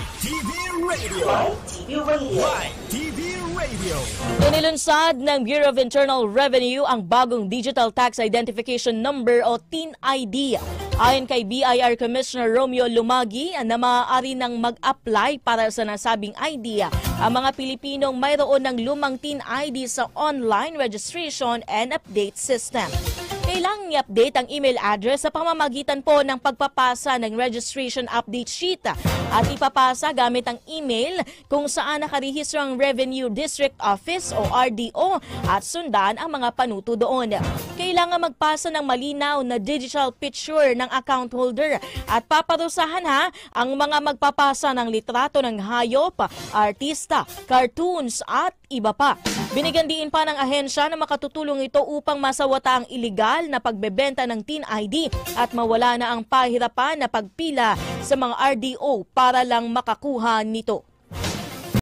TV Radio. TV Radio. Inilunsad ng Bureau of Internal Revenue ang bagong Digital Tax Identification Number o TIN ID. Ayon kay BIR Commissioner Romeo Lumagi na maaari nang mag-apply para sa nasabing ID ang mga Pilipinong mayroon ng lumang TIN ID sa online registration and update system. Kailangang i-update ang email address sa pamamagitan po ng pagpapasa ng registration update sheet at ipapasa gamit ang email kung saan nakarehistro ang Revenue District Office o RDO at sundan ang mga panuto doon. Kailangan magpasa ng malinaw na digital picture ng account holder at paparusahan ang mga magpapasa ng litrato ng hayop, artista, cartoons at iba pa. Binigyan din pa ng ahensya na makatutulong ito upang masawata ang iligal na pagbebenta ng TIN ID at mawala na ang pahirapan na pagpila sa mga RDO para lang makakuha nito.